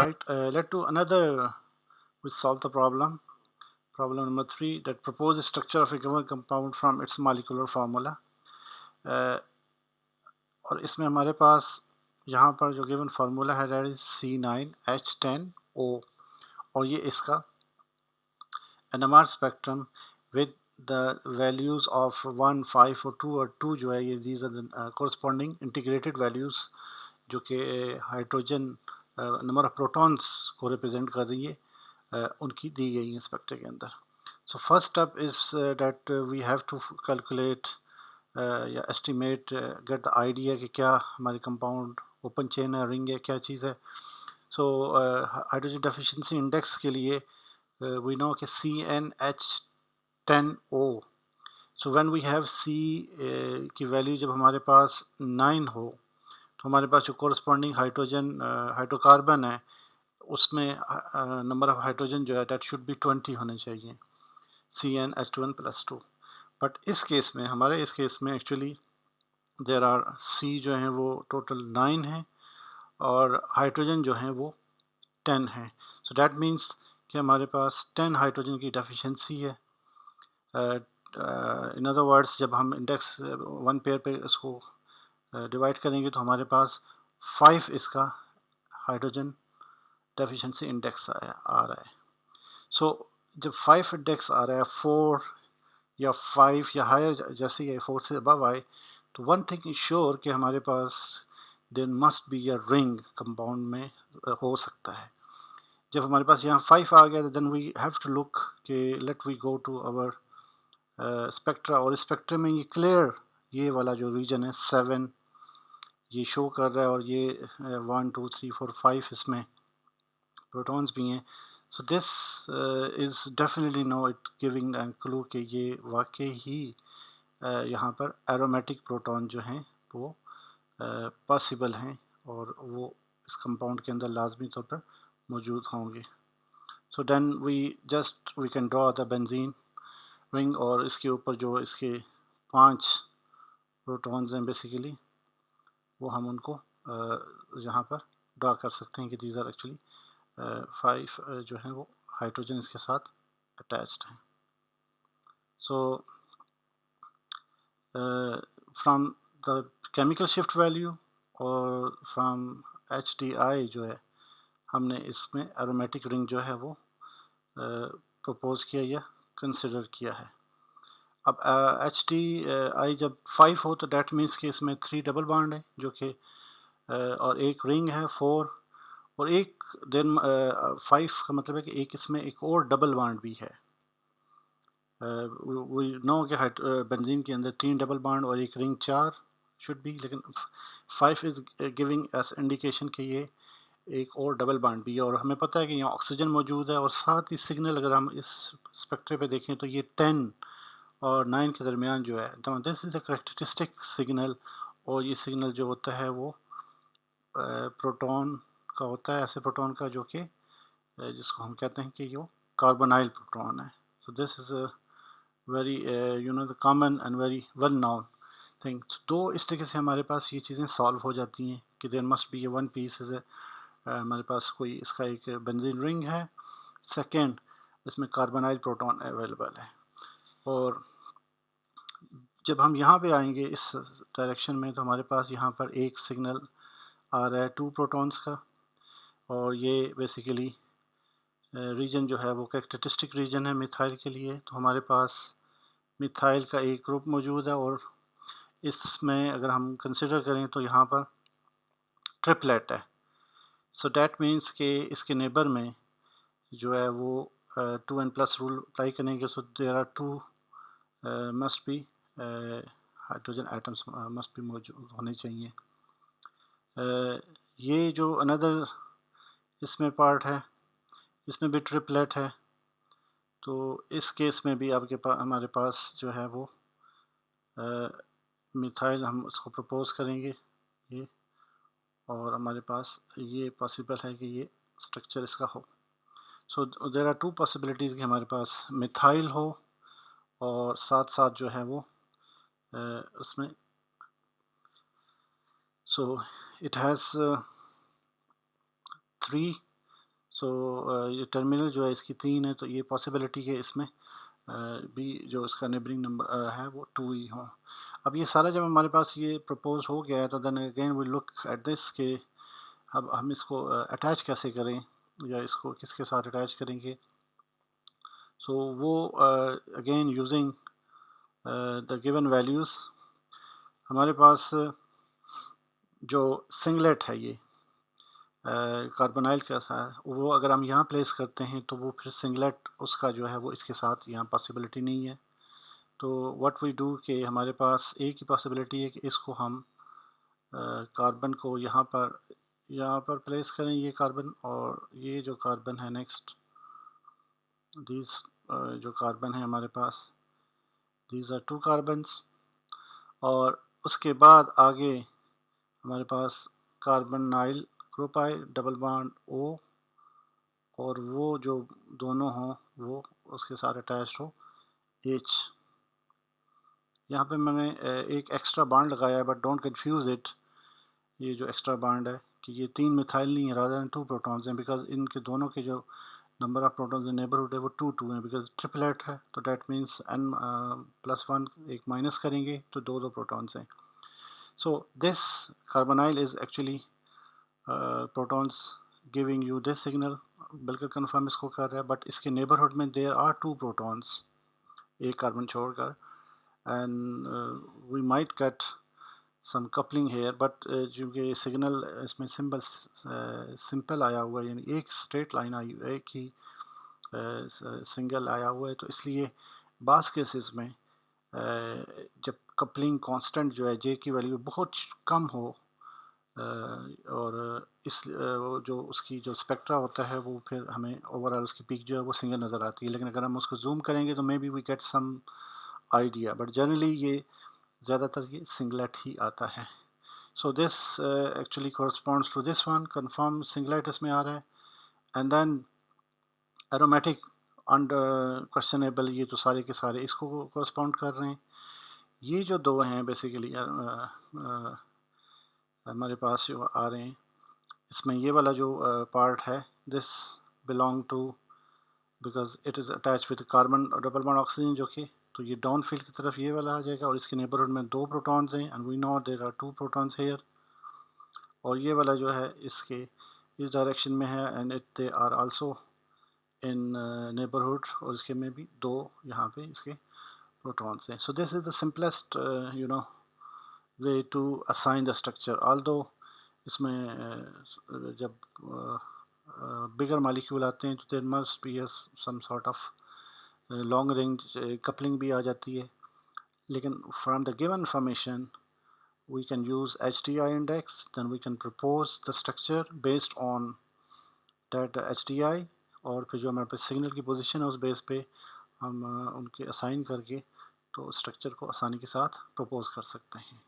right, let's do another. We solve the problem. Problem number 3, that propose the structure of a given compound from its molecular formula. और इसमें हमारे पास यहाँ पर जो given formula है that is C9H10O, और ये इसका NMR spectrum with the values of 1, 5 और 2, और 2 जो है ये these are the corresponding integrated values जो कि हाइड्रोजन नंबर ऑफ प्रोटॉन्स को रिप्रेजेंट कर रही है, उनकी दी गई है स्पेक्ट्रा के अंदर. So first step is that we have to calculate या एस्टिमेट, गेट द आइडिया कि क्या हमारे कंपाउंड ओपन चेन है, रिंग है, क्या चीज़ है. सो हाइड्रोजन डेफिशिएंसी इंडेक्स के लिए वी नो कि CnH10O. So when we have C की वैल्यू जब हमारे पास 9 हो, तो हमारे पास जो कोरस्पॉन्डिंग हाइड्रोजन हाइड्रोकार्बन है उसमें नंबर ऑफ हाइड्रोजन जो है दैट शुड बी 20 होने चाहिए, CnH2n+2. बट इस केस में, हमारे इस केस में एक्चुअली देर आर C जो हैं वो टोटल 9 हैं और हाइड्रोजन जो हैं वो 10 हैं. सो दैट मीन्स कि हमारे पास 10 हाइड्रोजन की डेफिशिएंसी है. इन अदर वर्ड्स, जब हम इंडेक्स 1 पेयर पे इसको डिवाइड करेंगे तो हमारे पास 5 इसका हाइड्रोजन डेफिशिएंसी इंडेक्स आ रहा है. सो जब 5 इंडेक्स आ रहा है, 4 या 5 या हायर, जैसे ये 4 से अबव आए, तो वन थिंग इज श्योर कि हमारे पास there must be a ring compound में हो सकता है. जब हमारे पास यहाँ 5 आ गया, then we have to look कि let we go to our spectra, और स्पेक्ट्रा में ये क्लियर ये वाला जो रीजन है 7 ये शो कर रहा है, और ये 1, 2, 3, 4, 5 इसमें प्रोटॉन्स भी हैं. So this is definitely no it giving an clue कि ये वाकई ही यहाँ पर एरोमेटिक प्रोटॉन जो हैं वो पॉसिबल हैं, और वो इस कंपाउंड के अंदर लाजमी तौर पर मौजूद होंगे. So then we can draw the benzene ring, और इसके ऊपर जो इसके 5 प्रोटॉन्स हैं बेसिकली, वो हम उनको यहाँ पर ड्रा कर सकते हैं कि दीज आर एक्चुअली 5 जो हैं वो हाइड्रोजन इसके साथ अटैच्ड हैं. So from the chemical shift value और फ्रॉम HDI जो है, हमने इसमें एरोमेटिक रिंग जो है वो प्रपोज किया या कंसिडर किया है. अब HDI जब 5 हो तो डैट मीन्स कि इसमें 3 डबल बॉन्ड है जो कि और एक रिंग है 4, और एक देन 5 का मतलब है कि एक इसमें एक और डबल बॉन्ड भी है. वी नो कि बेंजीन के अंदर 3 डबल बॉन्ड और एक रिंग 4 शुड बी, लेकिन 5 इज़ गिविंग एस इंडिकेशन कि ये एक और डबल बॉन्ड भी है, और हमें पता है कि यहाँ ऑक्सीजन मौजूद है, और साथ ही सिग्नल अगर हम इस स्पेक्ट्रे पे देखें तो ये 10 और 9 के दरमियान जो है, तो this is the characteristic signal. और ये सिग्नल जो होता है वो प्रोटॉन का होता है, ऐसे प्रोटॉन का जो कि जिसको हम कहते हैं कि ये कार्बोनाइल प्रोटॉन है. So this is very the common and very well known thing. दो इस तरीके से हमारे पास ये चीज़ें सॉल्व हो जाती हैं कि there must be a one piece is हमारे पास कोई इसका एक बेंजीन रिंग है, सेकेंड इसमें कार्बोनाइल प्रोटॉन अवेलेबल है. और जब हम यहाँ पे आएंगे इस डायरेक्शन में, तो हमारे पास यहाँ पर एक सिग्नल आ रहा है 2 प्रोटॉन्स का, और ये बेसिकली रीजन जो है वो कैरेक्टरिस्टिक रीजन है मिथाइल के लिए. तो हमारे पास मिथाइल का एक ग्रुप मौजूद है, और इसमें अगर हम कंसिडर करें तो यहाँ पर ट्रिपलेट है. सो डैट मीन्स कि इसके नेबर में जो है वो 2n+ रूल अप्लाई करेंगे. So there are 2 must be hydrogen atoms must be मौजूद होने चाहिए. ये जो अनदर इसमें पार्ट है, इसमें भी ट्रिपलेट है. तो इस केस में भी आपके पास हमारे पास जो है वो मिथाइल हम उसको प्रपोज करेंगे ये, और हमारे पास ये पॉसिबल है कि ये स्ट्रक्चर इसका हो. सो देयर आर 2 पॉसिबिलिटीज़ कि हमारे पास मिथाइल हो, और साथ साथ जो है वो उसमें सो इट हैज़ 3 सो ये टर्मिनल जो है इसकी 3 है, तो ये पॉसिबिलिटी है इसमें भी जो इसका नेबरिंग नंबर है वो 2 ही हो। अब ये सारा जब हमारे पास ये प्रपोज हो गया है तो then again we look at this के अब हम इसको अटैच कैसे करें या इसको किसके साथ अटैच करेंगे। सो वो again using the given values हमारे पास जो सिंगलेट है ये कार्बोनाइल कैसा है वो अगर हम यहाँ प्लेस करते हैं तो वो फिर सिंगलेट उसका जो है वो इसके साथ यहाँ पॉसिबिलिटी नहीं है। तो व्हाट वी डू कि हमारे पास एक ही पॉसिबिलिटी है कि इसको हम कार्बन को यहाँ पर प्लेस करें ये कार्बन, और ये जो कार्बन है नेक्स्ट दीज जो कार्बन है हमारे पास दीज आर 2 कार्बन्स, और उसके बाद आगे हमारे पास कार्बोनाइल ग्रुप आए डबल बॉन्ड O, और वो जो दोनों हों वो उसके साथ अटैच हो H। यहाँ पे मैंने एक एक्स्ट्रा बॉन्ड लगाया है, बट डोंट कंफ्यूज इट। ये जो एक्स्ट्रा बॉन्ड है कि ये 3 मिथाइल नहीं है, रादर देन 2 प्रोटॉन्स हैं, बिकॉज इनके दोनों के जो number of protons in neighbourhood है वो 2 हैं, बिकॉज ट्रिपलेट है तो डैट मीन्स n+1 एक माइनस करेंगे तो 2 प्रोटॉन्स हैं। So this carbonyl is actually protons giving you this signal, बिल्कुल कंफर्म इसको कर रहा है, बट इसके नेबरहुड में देयर आर 2 प्रोटॉन्स एक कार्बन छोड़कर, and we might get some coupling here, but चूँकि सिग्नल इसमें सिंपल आया हुआ है, यानी एक स्ट्रेट लाइन आई एक ही सिंगल आया हुआ है, तो इसलिए बास केसेस में जब कपलिंग कांस्टेंट जो है जे की वैल्यू बहुत कम हो और इस वो जो उसकी जो स्पेक्ट्रा होता है वो फिर हमें ओवरऑल उसकी पीक जो है वो सिंगल नज़र आती है, लेकिन अगर हम उसको जूम करेंगे तो maybe we get some idea, but generally ये ज़्यादातर ये सिंगलेट ही आता है। So this actually corresponds to this one, confirm singlet इसमें आ रहा है, and then aromatic and questionable, ये तो सारे के सारे इसको कॉरस्पॉन्ड कर रहे हैं। ये जो दो हैं बेसिकली हमारे पास जो आ रहे हैं, इसमें ये वाला जो पार्ट है this belong to, because it is attach with carbon double bond oxygen, जो कि तो ये डाउन फील्ड की तरफ ये वाला आ जाएगा, और इसके नेबरहुड में 2 प्रोटॉन्स हैं and we know there are 2 protons here, और ये वाला जो है इसके इस डायरेक्शन में है and it they are also in neighbourhood, और इसके में भी 2 यहाँ पे इसके प्रोटॉन्स हैं। So this is the simplest you know way to assign the structure, although इसमें जब बिगर मालिक्यूल आते हैं तो there must be some sort of long range coupling भी आ जाती है, लेकिन from the given information we can use HDI index, then we can propose the structure based on that HDI, और फिर जो हमारे पास सिग्नल की पोजीशन है उस बेस पे हम उनके असाइन करके तो स्ट्रक्चर को आसानी के साथ प्रपोज कर सकते हैं।